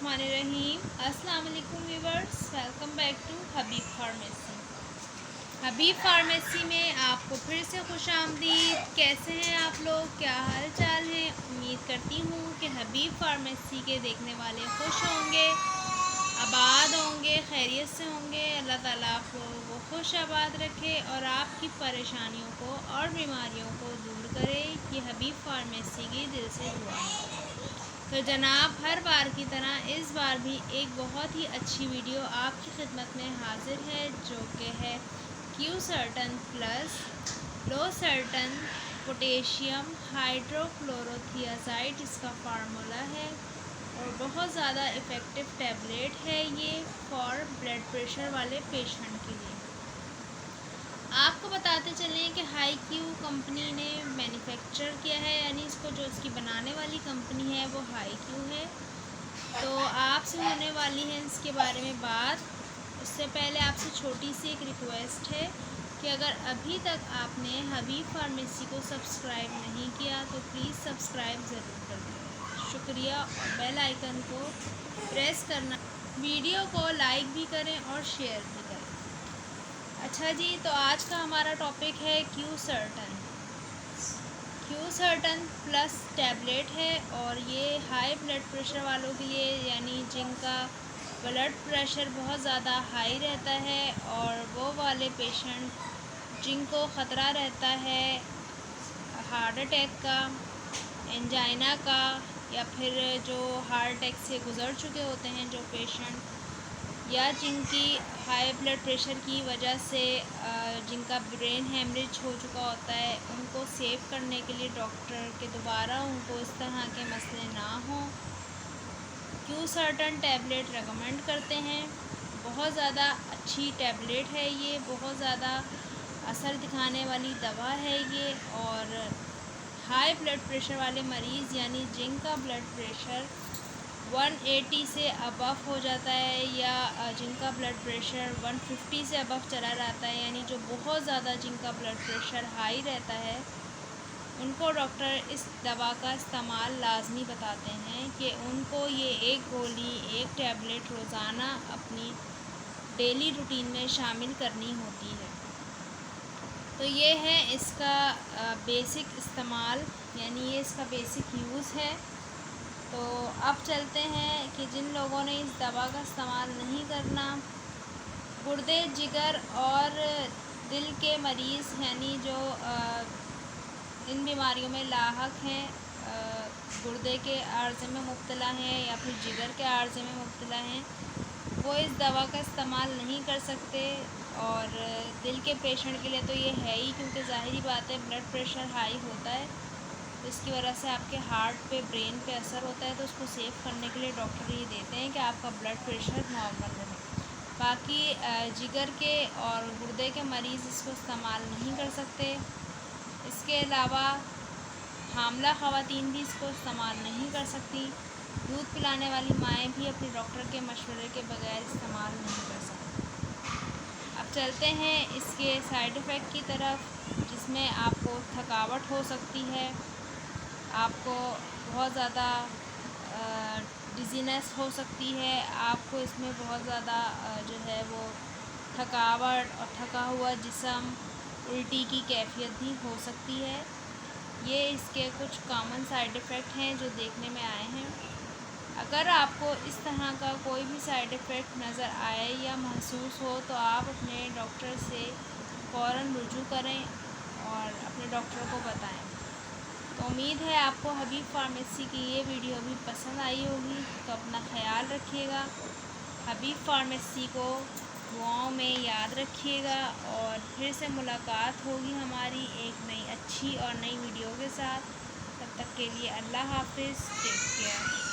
बिस्मिल्लाहिर्रहमानिर्रहीम। अस्सलाम वालेकुम viewers, welcome back to Habib Pharmacy. Habib Pharmacy में आपको फिर से खुश आमदीद। कैसे हैं आप लोग, क्या हाल चाल है? उम्मीद करती हूँ कि हबीब फार्मेसी के देखने वाले खुश होंगे, आबाद होंगे, खैरियत से होंगे। अल्लाह ताला आप लोगों को खुश आबाद रखे और आपकी परेशानियों को और बीमारियों को दूर करे। ये हबीब फार्मेसी की दिल से दुआ है। तो जनाब, हर बार की तरह इस बार भी एक बहुत ही अच्छी वीडियो आपकी खिदमत में हाजिर है, जो कि है क्यूसर्टन प्लस लोसर्टन पोटेशियम हाइड्रोक्लोरोथियाजाइड। इसका फार्मूला है और बहुत ज़्यादा इफ़ेक्टिव टैबलेट है ये फॉर ब्लड प्रेशर वाले पेशेंट के लिए। आपको बताते चलें कि हाई क्यू कंपनी ने मैन्युफैक्चर किया है, यानी इसको जो इसकी बनाने वाली कंपनी है वो हाई क्यू है। तो आपसे होने वाली है इसके बारे में बात। उससे पहले आपसे छोटी सी एक रिक्वेस्ट है कि अगर अभी तक आपने हबीब फार्मेसी को सब्सक्राइब नहीं किया तो प्लीज़ सब्सक्राइब ज़रूर कर दें, शुक्रिया। और बेल आइकन को प्रेस करना, वीडियो को लाइक भी करें और शेयर भी करें। अच्छा जी, तो आज का हमारा टॉपिक है क्यूसर्टन प्लस टैबलेट है और ये हाई ब्लड प्रेशर वालों के लिए, यानी जिनका ब्लड प्रेशर बहुत ज़्यादा हाई रहता है और वो वाले पेशेंट जिनको ख़तरा रहता है हार्ट अटैक का, एंजाइना का, या फिर जो हार्ट अटैक से गुज़र चुके होते हैं जो पेशेंट, या जिनकी हाई ब्लड प्रेशर की वजह से जिनका ब्रेन हेमरेज हो चुका होता है, उनको सेव करने के लिए डॉक्टर के दोबारा उनको इस तरह के मसले ना हों, क्यूसर्टन टैबलेट रेकमेंड करते हैं। बहुत ज़्यादा अच्छी टैबलेट है ये, बहुत ज़्यादा असर दिखाने वाली दवा है ये। और हाई ब्लड प्रेशर वाले मरीज़, यानी जिनका ब्लड प्रेशर 180 से अबव हो जाता है, या जिनका ब्लड प्रेशर 150 से अबव चला जाता है, यानी जो बहुत ज़्यादा जिनका ब्लड प्रेशर हाई रहता है, उनको डॉक्टर इस दवा का इस्तेमाल लाजमी बताते हैं कि उनको ये एक गोली, एक टैबलेट रोज़ाना अपनी डेली रूटीन में शामिल करनी होती है। तो ये है इसका बेसिक इस्तेमाल, यानी ये इसका बेसिक यूज़ है। तो अब चलते हैं कि जिन लोगों ने इस दवा का इस्तेमाल नहीं करना, गुर्दे, जिगर और दिल के मरीज़, यानी जो इन बीमारियों में लाहक हैं, गुर्दे के आर्ज़े में मुब्तला हैं या फिर जिगर के आर्ज़े में मुब्तला हैं, वो इस दवा का इस्तेमाल नहीं कर सकते। और दिल के पेशेंट के लिए तो ये है ही, क्योंकि ज़ाहिरी बात है ब्लड प्रेशर हाई होता है तो इसकी वजह से आपके हार्ट पे, ब्रेन पे असर होता है, तो उसको सेव करने के लिए डॉक्टर ये देते हैं कि आपका ब्लड प्रेशर नॉर्मल रहे। बाकी जिगर के और गुर्दे के मरीज़ इसको इस्तेमाल नहीं कर सकते। इसके अलावा हामला ख़वातीन भी इसको इस्तेमाल नहीं कर सकती। दूध पिलाने वाली माएँ भी अपने डॉक्टर के मशवरे के बगैर इस्तेमाल नहीं कर सकती। अब चलते हैं इसके साइड इफ़ेक्ट की तरफ, जिसमें आपको थकावट हो सकती है, आपको बहुत ज़्यादा डिज़ीनेस हो सकती है, आपको इसमें बहुत ज़्यादा जो है वो थकावट और थका हुआ जिस्म, उल्टी की कैफियत भी हो सकती है। ये इसके कुछ कॉमन साइड इफ़ेक्ट हैं जो देखने में आए हैं। अगर आपको इस तरह का कोई भी साइड इफ़ेक्ट नज़र आए या महसूस हो तो आप अपने डॉक्टर से फ़ौरन रुजू करें और अपने डॉक्टर को बताएं। तो उम्मीद है आपको हबीब फार्मेसी की ये वीडियो भी पसंद आई होगी। तो अपना ख्याल रखिएगा, हबीब फार्मेसी को दुआओं में याद रखिएगा और फिर से मुलाकात होगी हमारी एक नई अच्छी और नई वीडियो के साथ। तब तक के लिए अल्लाह हाफ़िज़, टेक केयर।